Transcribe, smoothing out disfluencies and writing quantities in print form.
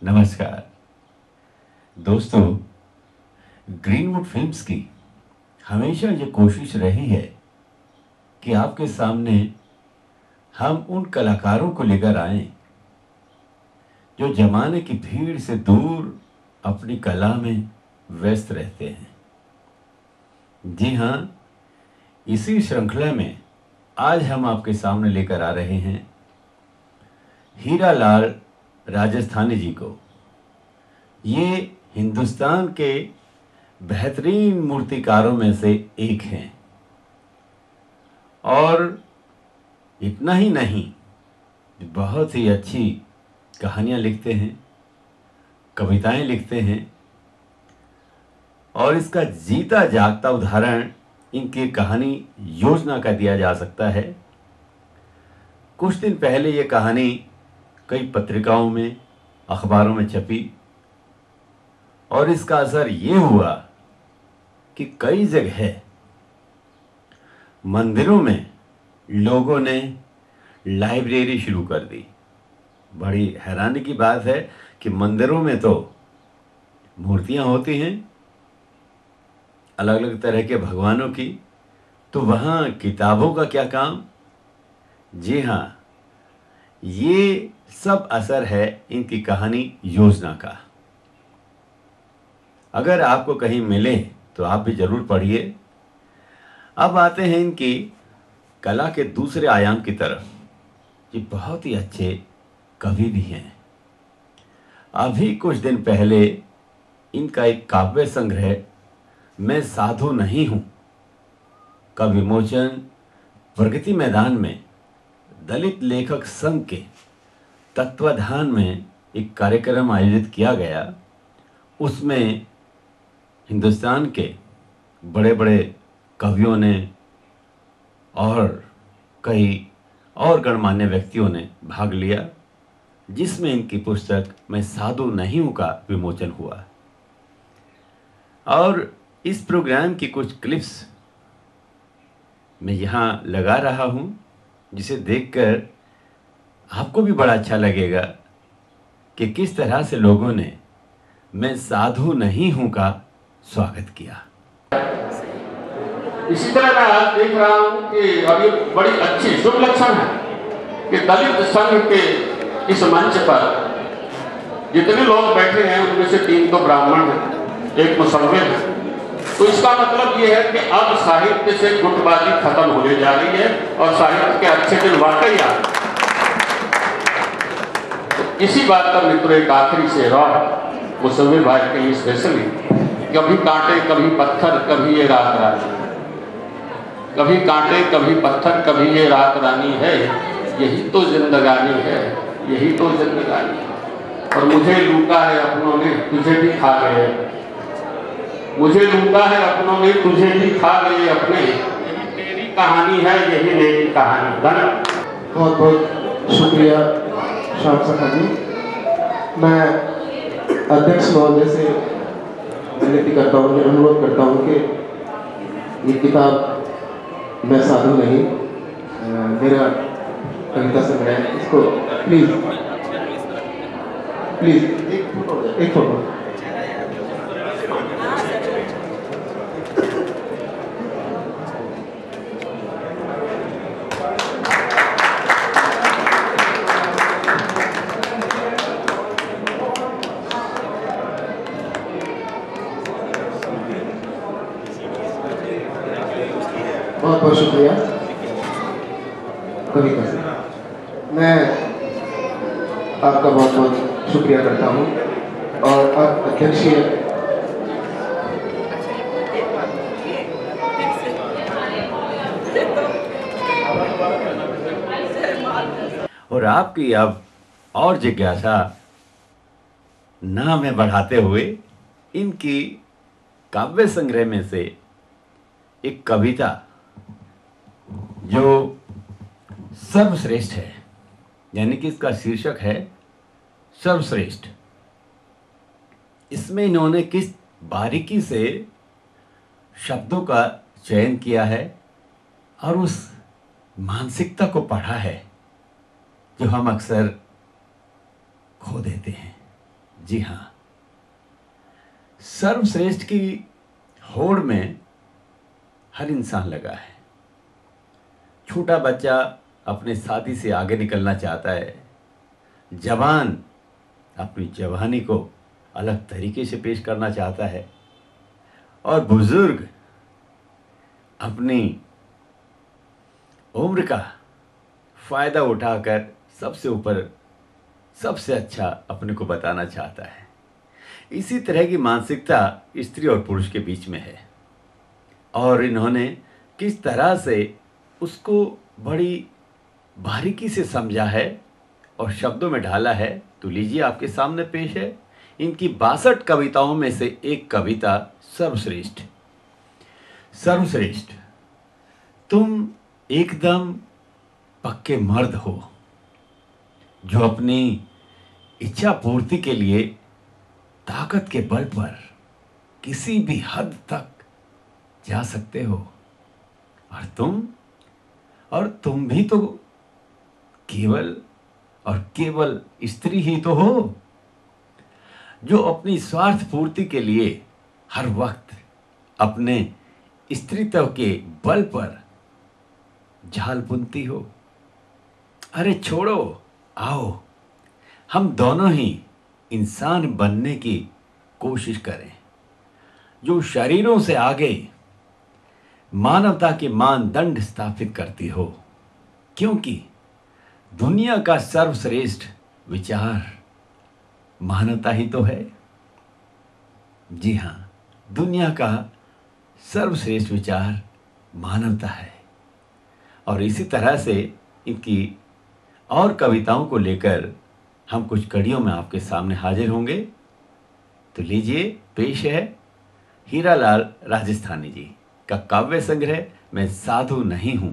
नमस्कार दोस्तों, greenwood films की हमेशा ये कोशिश रही है कि आपके सामने हम उन कलाकारों को लेकर आएं जो जमाने की भीड़ से दूर अपनी कला में व्यस्त रहते हैं। जी हाँ, इसी श्रृंखला में आज हम आपके सामने लेकर आ रहे हैं हीरालाल राजस्थानी जी को। ये हिंदुस्तान के बेहतरीन मूर्तिकारों में से एक हैं और इतना ही नहीं, बहुत ही अच्छी कहानियाँ लिखते हैं, कविताएं लिखते हैं और इसका जीता जागता उदाहरण इनकी कहानी योजना का दिया जा सकता है। कुछ दिन पहले ये कहानी कई पत्रिकाओं में, अखबारों में छपी और इसका असर ये हुआ कि कई जगह मंदिरों में लोगों ने लाइब्रेरी शुरू कर दी। बड़ी हैरानी की बात है कि मंदिरों में तो मूर्तियां होती हैं अलग अलग तरह के भगवानों की, तो वहाँ किताबों का क्या काम। जी हाँ, ये सब असर है इनकी कहानी योजना का। अगर आपको कहीं मिले तो आप भी जरूर पढ़िए। अब आते हैं इनकी कला के दूसरे आयाम की तरफ। ये बहुत ही अच्छे कवि भी हैं। अभी कुछ दिन पहले इनका एक काव्य संग्रह मैं साधु नहीं हूँ का विमोचन प्रगति मैदान में दलित लेखक संघ के तत्वाधान में एक कार्यक्रम आयोजित किया गया। उसमें हिंदुस्तान के बड़े बड़े कवियों ने और कई और गणमान्य व्यक्तियों ने भाग लिया, जिसमें इनकी पुस्तक मैं साधु नहीं हूँ का विमोचन हुआ। और इस प्रोग्राम की कुछ क्लिप्स मैं यहाँ लगा रहा हूँ, जिसे देखकर आपको भी बड़ा अच्छा लगेगा कि किस तरह से लोगों ने मैं साधु नहीं हूँ का स्वागत किया। इसी तरह मैं आज देख रहा हूँ कि और ये बड़ी अच्छी शुभ लक्षण है कि दलित संघ के इस मंच पर जितने लोग बैठे हैं उनमें से 3 तो ब्राह्मण हैं, 1 मुसलमान है। तो इसका मतलब ये है कि अब साहित्य से गुटबाजी खत्म होने जा रही है और साहित्य के अच्छे दिन वाकई आ रहे। तो इसी बात का मित्र एक आखिरी शेर और मुसलमान भाई के लिए स्पेशली, कभी कांटे कभी पत्थर कभी ये रात रानी, कभी कांटे कभी पत्थर कभी ये रात रानी है, यही तो जिंदगानी है, यही तो जिंदगानी है। और मुझे लूटा है अपनों ने तुझे भी खा गए, मुझे लूटा है अपनों ने तुझे भी खा गए अपने, यही तेरी कहानी है, यही मेरी कहानी। बहुत बहुत शुक्रिया श्याम सखा जी। मैं अध्यक्ष महोदय से विनती करता हूँ, अनुरोध करता हूँ कि ये किताब मैं साधु नहीं, मेरा कविता संग्रह, इसको प्लीज प्लीज एक फोटो। बहुत बहुत शुक्रिया कविता से। मैं आपका बहुत बहुत शुक्रिया करता हूँ और आप अध्यक्षीय और आपकी अब और जिज्ञासा ना में बढ़ाते हुए इनकी काव्य संग्रह में से एक कविता जो सर्वश्रेष्ठ है, यानी कि इसका शीर्षक है सर्वश्रेष्ठ। इसमें इन्होंने किस बारीकी से शब्दों का चयन किया है और उस मानसिकता को पढ़ा है जो हम अक्सर खो देते हैं। जी हाँ, सर्वश्रेष्ठ की होड़ में हर इंसान लगा है। छोटा बच्चा अपने साथी से आगे निकलना चाहता है, जवान अपनी जवानी को अलग तरीके से पेश करना चाहता है, और बुजुर्ग अपनी उम्र का फायदा उठाकर सबसे ऊपर सबसे अच्छा अपने को बताना चाहता है। इसी तरह की मानसिकता स्त्री और पुरुष के बीच में है, और इन्होंने किस तरह से उसको बड़ी बारीकी से समझा है और शब्दों में ढाला है, तो लीजिए आपके सामने पेश है इनकी 62 कविताओं में से एक कविता सर्वश्रेष्ठ। सर्वश्रेष्ठ। तुम एकदम पक्के मर्द हो जो अपनी इच्छा पूर्ति के लिए ताकत के बल पर किसी भी हद तक जा सकते हो, और तुम भी तो केवल और केवल स्त्री ही तो हो जो अपनी स्वार्थ पूर्ति के लिए हर वक्त अपने स्त्रीत्व के बल पर जाल बुनती हो। अरे छोड़ो, आओ हम दोनों ही इंसान बनने की कोशिश करें जो शरीरों से आगे मानवता के मानदंड स्थापित करती हो, क्योंकि दुनिया का सर्वश्रेष्ठ विचार मानवता ही तो है। जी हाँ, दुनिया का सर्वश्रेष्ठ विचार मानवता है। और इसी तरह से इनकी और कविताओं को लेकर हम कुछ कड़ियों में आपके सामने हाजिर होंगे। तो लीजिए पेश है हीरालाल राजस्थानी जी का काव्य संग्रह मैं साधु नहीं हूं।